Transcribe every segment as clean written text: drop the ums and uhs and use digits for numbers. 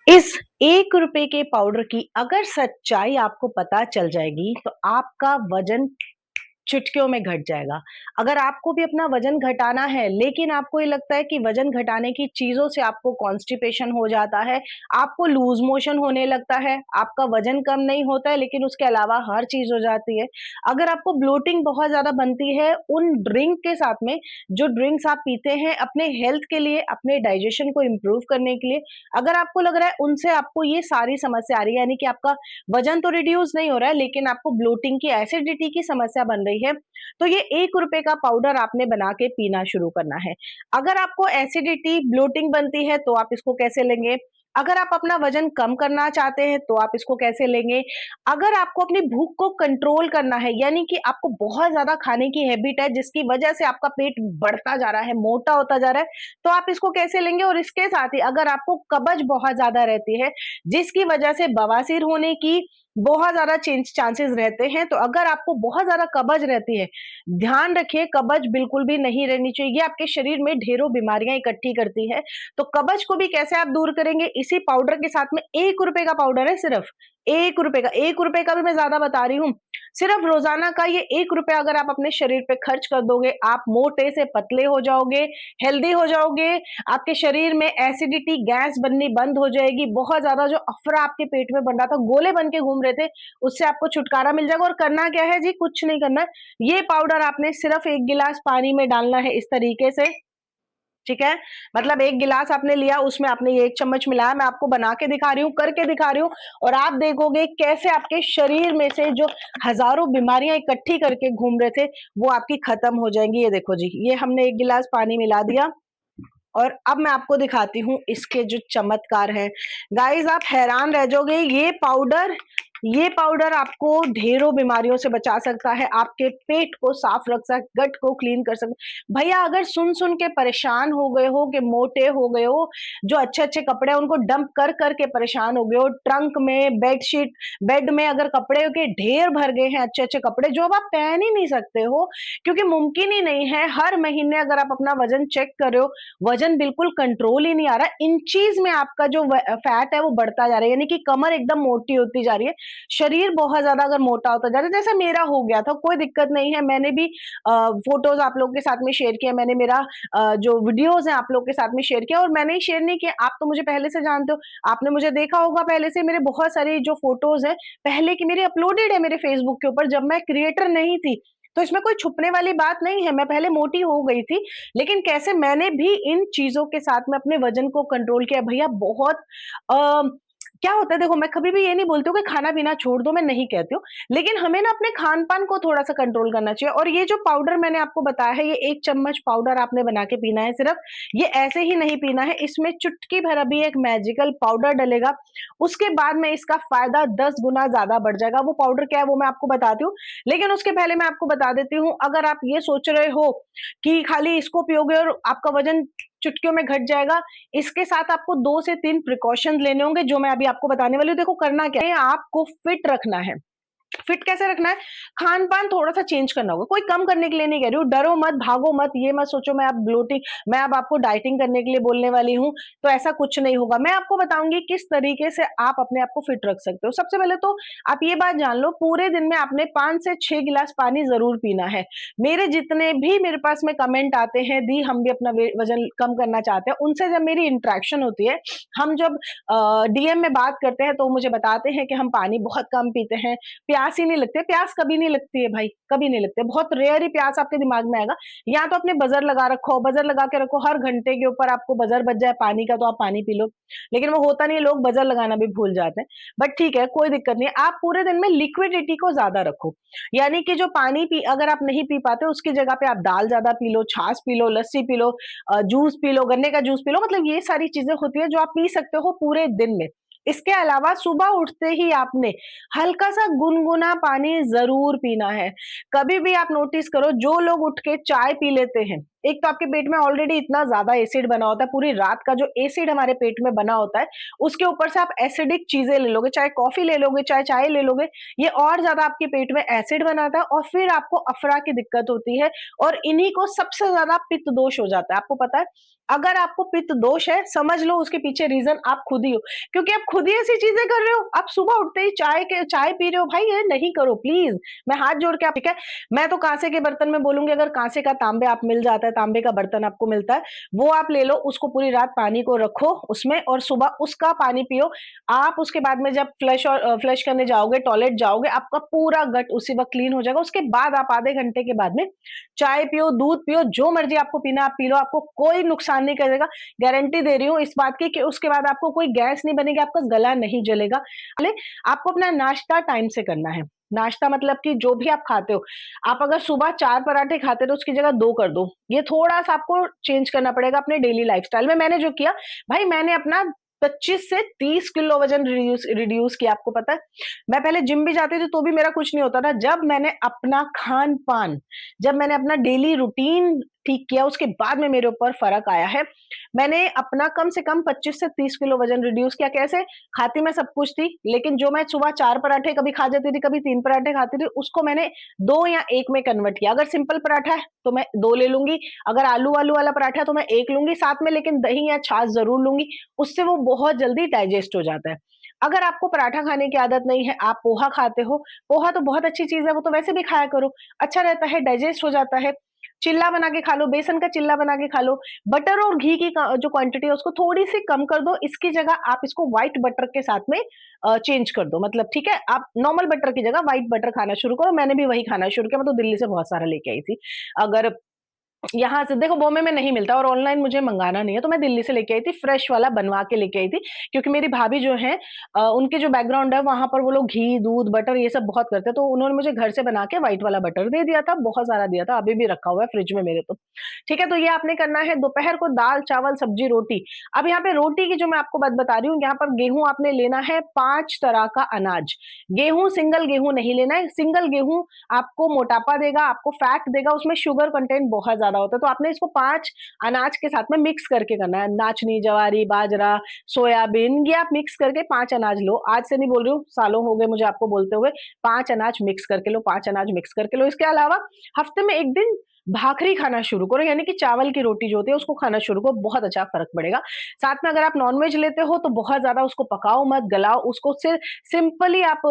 इस ₹1 के पाउडर की अगर सच्चाई आपको पता चल जाएगी, तो आपका वज़न चुटकियों में घट जाएगा। अगर आपको भी अपना वज़न घटाना है, लेकिन आपको ये लगता है कि वज़न घटाने की चीज़ों से आपको कॉन्स्टिपेशन हो जाता है, आपको लूज़ मोशन होने लगता है, आपका वज़न कम नहीं होता है, लेकिन उसके अलावा हर चीज़ हो जाती है। अगर आपको ब्लोटिंग बहुत ज़्यादा बनती है, उन ड्रिंक के साथ में, जो ड्रिंक्स आप पीते हैं अपने हेल्थ के लिए, अपने डाइजेशन को इम्प्रूव करने के लिए, अगर आपको लग रहा है उनसे आपको ये सारी समस्या आ रही है, यानी कि आपका वज़न तो रिड्यूस नहीं हो रहा है, लेकिन आपको ब्लोटिंग की, एसिडिटी की समस्या बन रही है, तो ये ₹1 का पाउडर आपने बना के पीना शुरू करना है। अगर आपको एसिडिटी, ब्लोटिंग बनती है, तो आप इसको कैसे लेंगे? अगर आप अपना वज़न कम करना चाहते हैं, तो आप इसको कैसे लेंगे? अगर आपको अपनी भूख को कंट्रोल करना है, यानी कि आपको बहुत ज़्यादा खाने की हैबिट है, जिसकी वजह से आपका पेट बढ़ता जा रहा है, मोटा होता जा रहा है, तो आप इसको कैसे लेंगे? और इसके साथ ही अगर आपको कब्ज़ बहुत ज़्यादा रहती है, जिसकी वजह से बवासीर होने की बहुत ज़्यादा चांसेस रहते हैं, तो अगर आपको बहुत ज़्यादा कब्ज़ रहती है, ध्यान रखिए कब्ज़ बिल्कुल भी नहीं रहनी चाहिए, ये आपके शरीर में ढेरों बीमारियाँ इकट्ठी करती है। तो कब्ज़ को भी कैसे आप दूर करेंगे? इसी पाउडर के साथ में ₹1 का पाउडर है सिर्फ, ₹1 का, ₹1 का भी मैं ज़्यादा बता रही हूँ। सिर्फ रोज़ाना का ये ₹1 अगर आप अपने शरीर पे खर्च कर दोगे, आप मोटे से पतले हो जाओगे, हेल्दी हो जाओगे, आपके शरीर में एसिडिटी, गैस बननी बंद हो जाएगी, बहुत ज़्यादा जो अफ़रा आपके पेट में बन रहा था, गोले बन के घूम रहे थे, उससे आपको छुटकारा मिल जाएगा। और करना क्या है जी? कुछ नहीं करना है। ये पाउडर आपने सिर्फ 1 गिलास पानी में डालना है इस तरीके से, ठीक है? मतलब 1 गिलास आपने लिया, उसमें आपने ये 1 चम्मच मिलाया, मैं आपको बना के दिखा रही हूँ, करके दिखा रही हूँ, और आप देखोगे कैसे आपके शरीर में से जो हज़ारों बीमारियाँ इकट्ठी करके घूम रहे थे, वो आपकी खत्म हो जाएँगी। ये देखो जी, ये हमने 1 गिलास पानी मिला दिया, और अब मैं आपको दिखाती हूँ इसके जो चमत्कार हैं। गाइज़ आप हैरान रह जाओगे, ये पाउडर आपको ढेरों बीमारियों से बचा सकता है, आपके पेट को साफ रख गट को क्लीन कर भैया अगर सुन-सुन के परेशान हो गए हो कि मोटे हो गए हो, जो अच्छे-अच्छे कपड़े हैं उनको डंप कर के परेशान हो गए हो, ट्रंक में, बेड में अगर कपड़े के ढेर भर गए हैं अच्छे-अच्छे कपड़े जो अब आप पहन ही नहीं सकते हो, क्योंकि मुमकिन ही नहीं है, हर महीने अगर आप अपना वज़न चेक कर रहे हो, वजन बिल्कुल कंट्रोल ही नहीं आ रहा, इंचीज़ में आपका जो फैट है वो बढ़ता जा रहा है, यानी कि कमर एकदम मोटी होती जा रही है, शरीर बहुत ज़्यादा अगर मोटा होता जा रहा है, जैसे मेरा हो गया था, कोई दिक्कत नहीं है, मैंने भी फ़ोटोज़ आप लोगों के साथ में शेयर किया, मैंने मेरा जो वीडियोज़ हैं आप लोगों के साथ में शेयर किया, और मैंने ही शेयर नहीं किया, आप तो मुझे पहले से जानते हो, आपने मुझे देखा होगा पहले से, मेरे बहुत सारे जो फ़ोटोज़ हैं, पहले की मेरी अपलोडेड है मेरे फ़ेसबुक के ऊपर, जब मैं क्रिएटर नहीं थी, तो इसमें कोई छुपने वाली बात नहीं है, मैं पहले मोटी हो गई थी, लेकिन कैसे मैंने भी इन चीज़ों के साथ में अपने वज़न को कंट्रोल किया भैया बहुत अ, क्या होता है देखो मैं कभी भी ये नहीं बोलती हूँ कि खाना-पीना छोड़ दो, मैं नहीं कहती हूँ, लेकिन हमें ना अपने खान-पान को थोड़ा-सा कंट्रोल करना चाहिए, और ये जो पाउडर मैंने आपको बताया है, ये 1 चम्मच पाउडर आपने बना के पीना है सिर्फ़, ये ऐसे ही नहीं पीना है, इसमें चुटकी भर अभी एक मैजिकल पाउडर डलेगा, उसके बाद में इसका फ़ायदा 10 गुना ज़्यादा बढ़ जाएगा, वो पाउडर क्या है वो मैं आपको बताती हूँ, लेकिन उसके पहले मैं आपको बता देती हूँ, अगर आप ये सोच रहे हो कि खाली इसको पियोगे और आपका वज़न चुटकियों में घट जाएगा, इसके साथ आपको 2 से 3 प्रिकॉशंस लेने होंगे, जो मैं अभी आपको बताने वाली हूँ। देखो करना क्या है, आपको फिट रखना है। फिट कैसे रखना है? खान-पान थोड़ा-सा चेंज करना होगा। कोई कम करने के लिए नहीं कह रही हूँ, डरो मत, भागो मत, ये मत सोचो मैं अब आपको डाइटिंग करने के लिए बोलने वाली हूँ, तो ऐसा कुछ नहीं होगा। मैं आपको बताऊँगी किस तरीके से आप अपने आप को फिट रख सकते हो। सबसे पहले तो आप ये बात जान लो, पूरे दिन में आपने 5 से 6 गिलास पानी ज़रूर पीना है। मेरे जितने भी मेरे पास में कमेंट आते हैं, दी हम भी अपना वज़न कम करना चाहते हैं, उनसे जब मेरी इंटरेक्शन होती है, हम जब डीएम में बात करते हैं, तो मुझे बताते हैं कि हम पानी बहुत कम पीते हैं, प्यास ही नहीं लगती है, प्यास कभी नहीं लगती है भाई, कभी नहीं लगती है, बहुत रेयर ही प्यास आपके दिमाग में आएगा, या तो आपने बजर लगा रखो, बजर लगा के रखो, हर घंटे के ऊपर आपको बजर बज जाए पानी का, तो आप पानी पी लो, लेकिन वो होता नहीं है, लोग बजर लगाना भी भूल जाते हैं, बट ठीक है, कोई दिक्कत नहीं है, आप पूरे दिन में लिक्विडिटी को ज़्यादा रखो, यानी कि जो पानी पी अगर आप नहीं पी पाते, उसकी जगह पे आप दाल ज़्यादा पी लो, छाछ पी लो, लस्सी P low, juice P low, गन्ने का जूस पी लो, मतलब ये सारी चीज़ें होती हैं, जो आप पी सकते हो पूरे दिन में। इसके अलावा सुबह उठते ही आपने हल्का-सा गुनगुना पानी ज़रूर पीना है। कभी भी आप नोटिस करो जो लोग उठ के चाय पी लेते हैं, एक तो आपके पेट में ऑलरेडी इतना ज़्यादा एसिड बना होता है, पूरी रात का जो एसिड हमारे पेट में बना होता है, उसके ऊपर से आप एसिडिक चीज़ें ले लोगे, चाहे कॉफ़ी ले लोगे, चाहे चाय ले लोगे, ये और ज़्यादा आपके पेट में एसिड बनाता है और फिर आपको अफ़रा की दिक्कत होती है और इन्हीं को सबसे ज़्यादा पित्त दोष हो जाता है। आपको पता है, अगर आपको पित्त दोष है, समझ लो उसके पीछे रीज़न आप खुद ही हो, क्योंकि आप खुद ही ऐसी चीज़ें कर रहे हो। आप सुबह उठते ही चाय पी रहे हो, भाई ये नहीं करो प्लीज़, मैं हाथ जोड़ के आप ठीक है, मैं तो काँसे के बर्तन में बोलूँगी, अगर काँसे का तांबे आप मिल जाता है, तांबे का बर्तन आपको मिलता है, वो आप ले लो, उसको पूरी रात पानी को रखो उसमें और सुबह उसका पानी पियो। आप उसके बाद में जब फ्लश करने जाओगे, टॉयलेट जाओगे, आपका पूरा गट उसी वक़्त क्लीन हो जाएगा। उसके बाद आप आधे घंटे के बाद में चाय पियो, दूध पियो, जो मर्ज़ी आपको पीना है आप पी लो, आपको कोई नुकसान नहीं करेगा। गारंटी दे रही हूँ इस बात की कि उसके बाद आपको कोई गैस नहीं बनेगी, आपका गला नहीं जलेगा। आपको अपना नाश्ता टाइम से करना है। नाश्ता मतलब कि जो भी आप खाते हो, आप अगर सुबह 4 पराठे खाते हो तो उसकी जगह 2 कर दो। ये थोड़ा-सा आपको चेंज करना पड़ेगा अपने डेली लाइफ़स्टाइल में। मैंने जो किया, भाई मैंने अपना 25 से 30 किलो वज़न रिड्यूस किया, आपको पता है? मैं पहले जिम भी जाती थी तो भी मेरा कुछ नहीं होता था। जब मैंने अपना खान-पान, जब मैंने अपना डेली रूटीन ठीक किया, उसके बाद में मेरे ऊपर फ़र्क आया है। मैंने अपना कम से कम 25 से 30 किलो वज़न रिड्यूस किया। कैसे? खाती मैं सब कुछ थी, लेकिन जो मैं सुबह 4 पराठे कभी खा जाती थी, कभी 3 पराठे खाती थी, उसको मैंने 2 या 1 में कन्वर्ट किया। अगर सिंपल पराठा है, तो मैं 2 ले लूँगी, अगर आलू-वालू वाला पराठा है, तो मैं 1 लूँगी, साथ में लेकिन दही या छाछ ज़रूर लूँगी, उससे वो बहुत जल्दी डाइजेस्ट हो जाता है। अगर आपको पराठा खाने की आदत नहीं है, आप पोहा खाते हो, पोहा तो बहुत अच्छी चीज़ है, वो तो वैसे भी खाया करो, अच्छा रहता है, डाइजेस्ट हो जाता है। चिल्ला बना के खा लो, बेसन का चिल्ला बना के खा लो। बटर और घी की जो क्वांटिटी है उसको थोड़ी-सी कम कर दो, इसकी जगह आप इसको व्हाइट बटर के साथ में चेंज कर दो, मतलब ठीक है? आप नॉर्मल बटर की जगह व्हाइट बटर खाना शुरू करो, मैंने भी वही खाना शुरू किया, मैं तो दिल्ली से बहुत सारा लेके आई थी। अगर यहाँ से देखो बॉम्बे में नहीं मिलता और ऑनलाइन मुझे मंगाना नहीं है, तो मैं दिल्ली से लेके आई थी, फ्रेश वाला बनवा के लेके आई थी, क्योंकि मेरी भाभी जो हैं उनके जो बैकग्राउंड है वहाँ पर वो लोग घी, दूध, बटर ये सब बहुत करते हैं, तो उन्होंने मुझे घर से बना के व्हाइट वाला बटर दे दिया था, बहुत सारा दिया था, अभी भी रखा हुआ है फ्रिज में मेरे तो। ठीक है, तो ये आपने करना है, दोपहर को दाल, चावल, सब्जी, रोटी। अब यहाँ पे रोटी की जो मैं आपको बात बता रही हूँ, यहाँ पर गेहूँ आपने लेना है 5 तरह का अनाज। गेहूँ, सिंगल गेहूँ नहीं लेना है, सिंगल गेहूँ आपको मोटापा देगा, आपको फैट देगा, उसमें शुगर कंटेंट बहुत ज़्यादा होता है, तो आपने इसको 5 अनाज के साथ में मिक्स करके करना है। नाचनी, जवारी, बाजरा, सोयाबीन ये आप मिक्स करके 5 अनाज लो। आज से नहीं बोल रही हूँ, सालों हो गए मुझे आपको बोलते हुए, 5 अनाज मिक्स करके लो, 5 अनाज मिक्स करके लो। इसके अलावा हफ्ते में 1 दिन भाखरी खाना शुरू करो, यानी कि चावल की रोटी जो होती है उसको खाना शुरू करो, बहुत अच्छा फ़र्क पड़ेगा। साथ में अगर आप नॉन-वेज लेते हो तो बहुत ज़्यादा उसको पकाओ मत, गलाओ उसको, सिर्फ सिंपली आप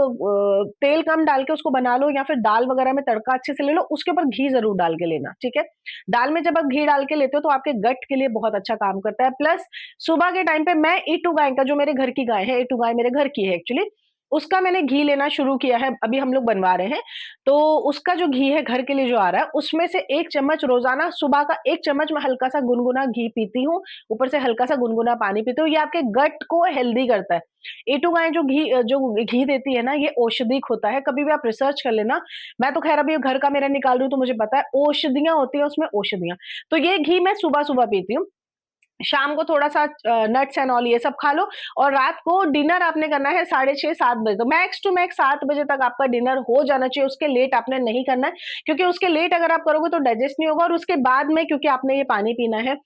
तेल कम डाल के उसको बना लो या फिर दाल वगैरह में तड़का अच्छे से ले लो, उसके ऊपर घी ज़रूर डाल के लेना, ठीक है? दाल में जब आप घी डाल के लेते हो तो आपके गट के लिए बहुत अच्छा काम करता है। प्लस सुबह के टाइम पे मैं E2 गाय का, जो मेरे घर की गाय है, E2 गाय मेरे घर की है एक्चुअली, उसका मैंने घी लेना शुरू किया है, अभी हम लोग बनवा रहे हैं। तो उसका जो घी है घर के लिए जो आ रहा है, उसमें से 1 चम्मच रोज़ाना सुबह का 1 चम्मच मैं हल्का-सा गुनगुना घी पीती हूँ, ऊपर से हल्का-सा गुनगुना पानी पीती हूँ, ये आपके गट को हेल्दी करता है। ए टू गाय जो घी देती है ना, ये औषधिक होता है, कभी भी आप रिसर्च कर लेना। मैं तो ख़ैर अभी घर का मेरा निकाल रही हूँ तो मुझे पता है, औषधियाँ होती हैं उसमें, औषधियाँ। तो ये घी मैं सुबह-सुबह पीती हूँ। शाम को थोड़ा-सा नट्स एंड ऑल ये सब खा लो और रात को डिनर आपने करना है 6:30 7 बजे तक। मैक्स टू मैक्स 7 बजे तक आपका डिनर हो जाना चाहिए, उसके लेट आपने नहीं करना है, क्योंकि उसके लेट अगर आप करोगे तो डाइजेस्ट नहीं होगा और उसके बाद में क्योंकि आपने ये पानी पीना है।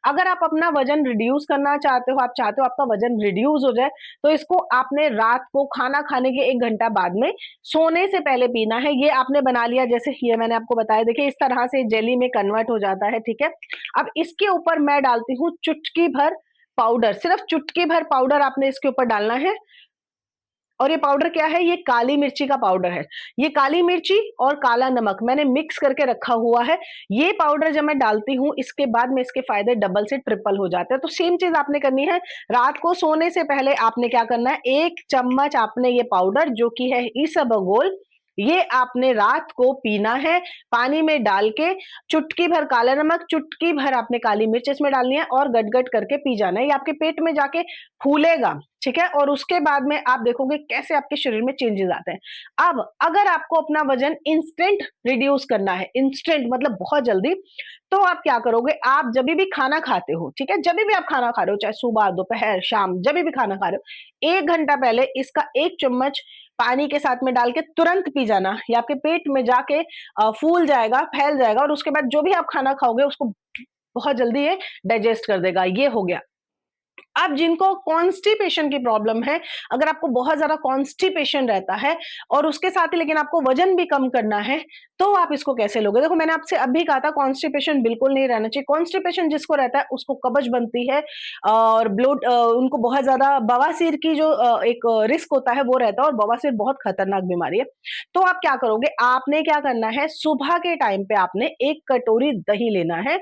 अगर आप अपना वज़न रिड्यूस करना चाहते हो, आप चाहते हो आपका वज़न रिड्यूस हो जाए, तो इसको आपने रात को खाना खाने के 1 घंटा बाद में सोने से पहले पीना है। ये आपने बना लिया, जैसे ये मैंने आपको बताया, देखिए इस तरह से जेली में कन्वर्ट हो जाता है, ठीक है? अब इसके ऊपर मैं डालती हूँ चुटकी भर पाउडर, सिर्फ चुटकी भर पाउडर आपने इसके ऊपर डालना है और ये पाउडर क्या है? ये काली मिर्ची का पाउडर है। ये काली मिर्ची और काला नमक मैंने मिक्स करके रखा हुआ है। ये पाउडर जब मैं डालती हूँ, इसके बाद में इसके फ़ायदे डबल से ट्रिपल हो जाते हैं। तो सेम चीज़ आपने करनी है, रात को सोने से पहले आपने क्या करना है, 1 चम्मच आपने ये पाउडर जो कि है इसबगोल, ये आपने रात को पीना है, पानी में डाल के, चुटकी भर काला नमक, चुटकी भर आपने काली मिर्च इसमें डालनी है और गट-गट करके पी जाना है। ये आपके पेट में जाके फूलेगा, ठीक है? और उसके बाद में आप देखोगे कैसे आपके शरीर में चेंजेस आते हैं। अब अगर आपको अपना वज़न इंस्टेंट रिड्यूस करना है, इंस्टेंट मतलब बहुत जल्दी, तो आप क्या करोगे, आप जभी भी खाना खाते हो, ठीक है? जभी भी आप खाना खा रहे हो, चाहे सुबह, दोपहर, शाम, जभी भी खाना खा रहे हो, 1 घंटा पहले इसका 1 चम्मच पानी के साथ में डाल के तुरंत पी जाना। ये आपके पेट में जाके फूल जाएगा, फैल जाएगा और उसके बाद जो भी आप खाना खाओगे उसको बहुत जल्दी ये डाइजेस्ट कर देगा। ये हो गया। अब जिनको कॉन्स्टिपेशन की प्रॉब्लम है, अगर आपको बहुत ज्यादा कॉन्स्टिपेशन रहता है और उसके साथ ही लेकिन आपको वजन भी कम करना है, तो आप इसको कैसे लोगे? देखो मैंने आपसे अभी कहा था कॉन्स्टिपेशन बिल्कुल नहीं रहना चाहिए। कॉन्स्टिपेशन जिसको रहता है उसको कब्ज बनती है और ब्लोट, उनको बहुत ज्यादा बवासीर की जो एक रिस्क होता है वो रहता है, और बवासीर बहुत खतरनाक बीमारी है। तो आप क्या करोगे? आपने क्या करना है, सुबह के टाइम पे आपने 1 कटोरी दही लेना है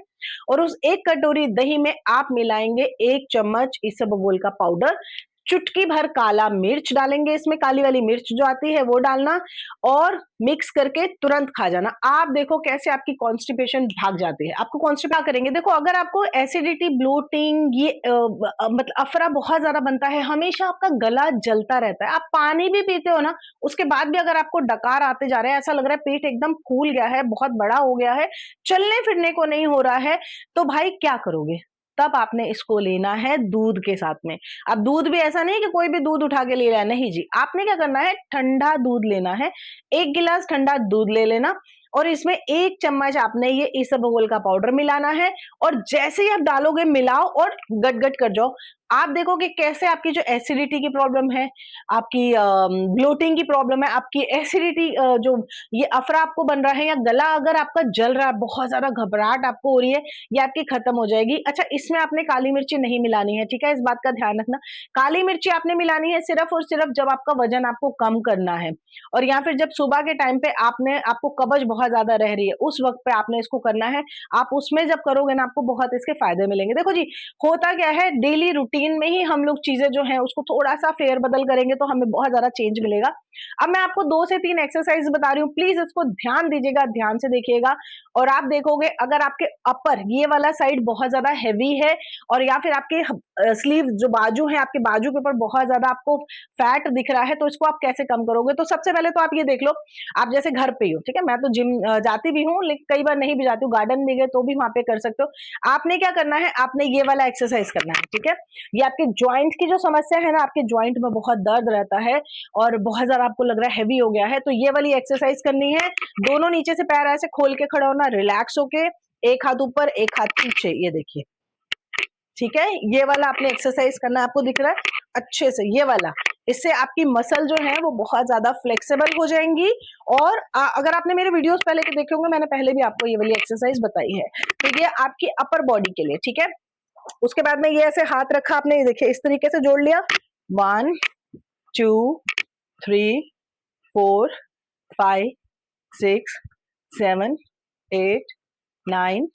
और उस 1 कटोरी दही में आप मिलाएंगे 1 चम्मच इसबगोल का पाउडर, चुटकी भर काला मिर्च डालेंगे, इसमें काली वाली मिर्च जो आती है वो डालना, और मिक्स करके तुरंत खा जाना। आप देखो कैसे आपकी कॉन्स्टिपेशन भाग जाती है। आपको कॉन्स्टिप क्या करेंगे? देखो अगर आपको एसिडिटी, ब्लोटिंग, ये मतलब अफरा बहुत ज्यादा बनता है, हमेशा आपका गला जलता रहता है, आप पानी भी पीते हो ना, उसके बाद भी अगर आपको डकार आते जा रहे हैं, ऐसा लग रहा है पेट एकदम फूल गया है, बहुत बड़ा हो गया है, चलने फिरने को नहीं हो रहा है, तो भाई क्या करोगे? तब आपने इसको लेना है दूध के साथ में। अब दूध भी ऐसा नहीं कि कोई भी दूध उठा के ले रहा है, नहीं जी, आपने क्या करना है, ठंडा दूध लेना है। 1 गिलास ठंडा दूध ले लेना और इसमें 1 चम्मच आपने ये इसबगोल का पाउडर मिलाना है, और जैसे ही आप डालोगे मिलाओ और गट गट कर जाओ। आप देखोगे कैसे आपकी जो एसिडिटी की प्रॉब्लम है, आपकी ब्लोटिंग की प्रॉब्लम है, आपकी एसिडिटी, जो ये अफरा आपको बन रहा है, या गला अगर आपका जल रहा है, बहुत ज्यादा घबराहट आपको हो रही है, ये आपकी खत्म हो जाएगी। अच्छा, इसमें आपने काली मिर्ची नहीं मिलानी है, ठीक है, इस बात का ध्यान रखना। काली मिर्ची आपने मिलानी है सिर्फ और सिर्फ जब आपका वजन आपको कम करना है, और या फिर जब सुबह के टाइम पे आपको कब्ज बहुत ज्यादा रह रही है, उस वक्त पे आपने इसको करना है। आप उसमें जब करोगे ना, आपको बहुत इसके फायदे मिलेंगे। देखो जी, होता क्या है, डेली रूटीन में ही हम लोग चीजें जो है उसको थोड़ा सा फेर बदल करेंगे तो हमें बहुत ज्यादा चेंज मिलेगा। अब मैं आपको 2 से 3 एक्सरसाइज बता रही हूँ, प्लीज इसको ध्यान दीजिएगा, ध्यान से देखिएगा, और आप देखोगे अगर आपके अपर ये वाला साइड बहुत ज्यादा हैवी है, और या फिर आपके स्लीव जो बाजू है, आपके बाजू के ऊपर बहुत ज्यादा आपको फैट दिख रहा है, तो इसको आप कैसे कम करोगे? तो सबसे पहले तो आप ये देख लो, आप जैसे घर पे ही हो, ठीक है, मैं तो जिम जाती भी हूँ, लेकिन कई बार नहीं भी जाती हूँ, गार्डन भी गए तो भी वहां पे कर सकते हो। आपने क्या करना है, आपने ये वाला एक्सरसाइज करना है, ठीक है। ये आपके ज्वाइंट की जो समस्या है ना, आपके ज्वाइंट में बहुत दर्द रहता है और बहुत ज्यादा आपको लग रहा है हैवी हो गया है, तो ये वाली एक्सरसाइज करनी है। दोनों नीचे से पैर ऐसे खोल के खड़ा होना, रिलैक्स होके, एक हाथ ऊपर एक हाथ पीछे, ये देखिए, ठीक है। ये वाला आपने एक्सरसाइज करना है, आपको दिख रहा है अच्छे से, ये वाला। इससे आपकी मसल जो है वो बहुत ज्यादा फ्लेक्सिबल हो जाएंगी। और अगर आपने मेरे वीडियोस पहले के देखे होंगे, मैंने पहले भी आपको ये वाली एक्सरसाइज बताई है। तो ये आपकी अपर बॉडी के लिए, ठीक है। उसके बाद में ये ऐसे हाथ रखा आपने, ये देखिए इस तरीके से जोड़ लिया, 1 2 3 4 5 6 7 8 9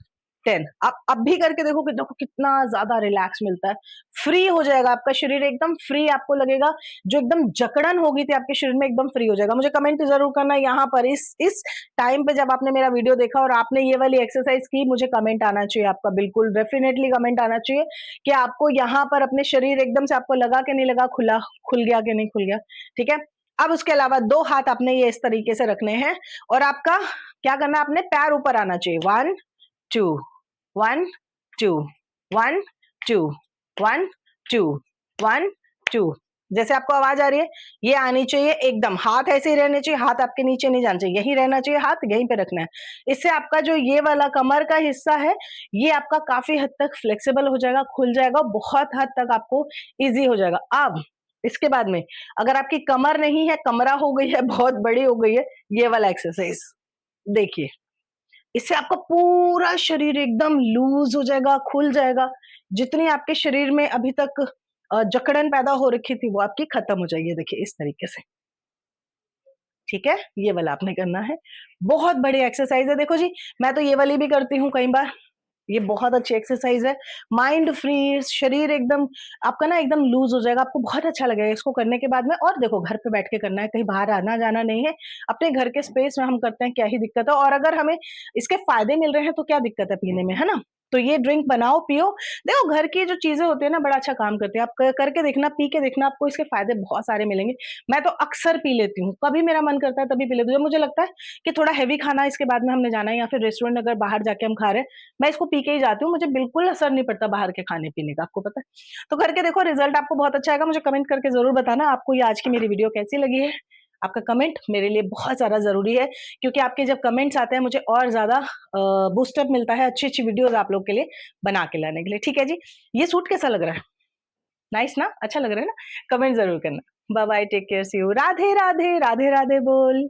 10। आप अब भी करके देखो कि देखो कितना ज्यादा रिलैक्स मिलता है, फ्री हो जाएगा आपका शरीर, एकदम फ्री आपको लगेगा, जो एकदम जकड़न हो गई थी आपके शरीर में एकदम फ्री हो जाएगा। मुझे कमेंट जरूर करना यहाँ पर, इस टाइम पे जब आपने मेरा वीडियो देखा और आपने ये वाली एक्सरसाइज की, मुझे कमेंट आना चाहिए आपका, बिल्कुल डेफिनेटली कमेंट आना चाहिए कि आपको यहाँ पर अपने शरीर एकदम से आपको लगा कि नहीं लगा, खुला खुल गया कि नहीं खुल गया, ठीक है। अब उसके अलावा 2 हाथ आपने ये इस तरीके से रखने हैं, और आपका क्या करना है, अपने पैर ऊपर आना चाहिए, 1 2 1 2 1 2 1 2 1 2। जैसे आपको आवाज आ रही है, ये आनी चाहिए एकदम, हाथ ऐसे ही रहने चाहिए, हाथ आपके नीचे नहीं जाना चाहिए, यही रहना चाहिए, हाथ यहीं पे रखना है। इससे आपका जो ये वाला कमर का हिस्सा है, ये आपका काफी हद तक फ्लेक्सिबल हो जाएगा, खुल जाएगा, बहुत हद तक आपको इजी हो जाएगा। अब इसके बाद में अगर आपकी कमर नहीं है, कमरा हो गई है, बहुत बड़ी हो गई है, ये वाला एक्सरसाइज देखिए, इससे आपका पूरा शरीर एकदम लूज हो जाएगा, खुल जाएगा। जितनी आपके शरीर में अभी तक जकड़न पैदा हो रखी थी, वो आपकी खत्म हो जाएगी। देखिए इस तरीके से, ठीक है। ये वाला आपने करना है, बहुत बड़ी एक्सरसाइज है। देखो जी, मैं तो ये वाली भी करती हूँ कई बार, ये बहुत अच्छी एक्सरसाइज है, माइंड फ्री, शरीर एकदम आपका ना एकदम लूज हो जाएगा, आपको बहुत अच्छा लगेगा इसको करने के बाद में। और देखो घर पे बैठ के करना है, कहीं बाहर आना जाना नहीं है, अपने घर के स्पेस में हम करते हैं, क्या ही दिक्कत है। और अगर हमें इसके फायदे मिल रहे हैं तो क्या दिक्कत है पीने में, है ना। तो ये ड्रिंक बनाओ, पियो। देखो घर की जो चीजें होती है ना, बड़ा अच्छा काम करती है, आप करके देखना, पी के देखना, आपको इसके फायदे बहुत सारे मिलेंगे। मैं तो अक्सर पी लेती हूँ, कभी मेरा मन करता है तभी पी लेती हूँ, जब मुझे लगता है कि थोड़ा हैवी खाना इसके बाद में हमने जाना है, या फिर रेस्टोरेंट अगर बाहर जाके हम खा रहे हैं, मैं इसको पी के ही जाती हूँ, मुझे बिल्कुल असर नहीं पड़ता बाहर के खाने पीने का, आपको पता है। तो करके देखो, रिजल्ट आपको बहुत अच्छा आएगा। मुझे कमेंट करके जरूर बताना आपको ये आज की मेरी वीडियो कैसी लगी है। आपका कमेंट मेरे लिए बहुत ज़्यादा ज़रूरी है, क्योंकि आपके जब कमेंट्स आते हैं मुझे और ज़्यादा बूस्टअप मिलता है अच्छी-अच्छी वीडियोज़ आप लोग के लिए बना के लाने के लिए। ठीक है जी? ये सूट कैसा लग रहा है? नाइस ना? अच्छा लग रहा है ना? कमेंट ज़रूर करना। Bye bye, take care, see you. Radhe, Radhe, Radhe, Radhe बोल।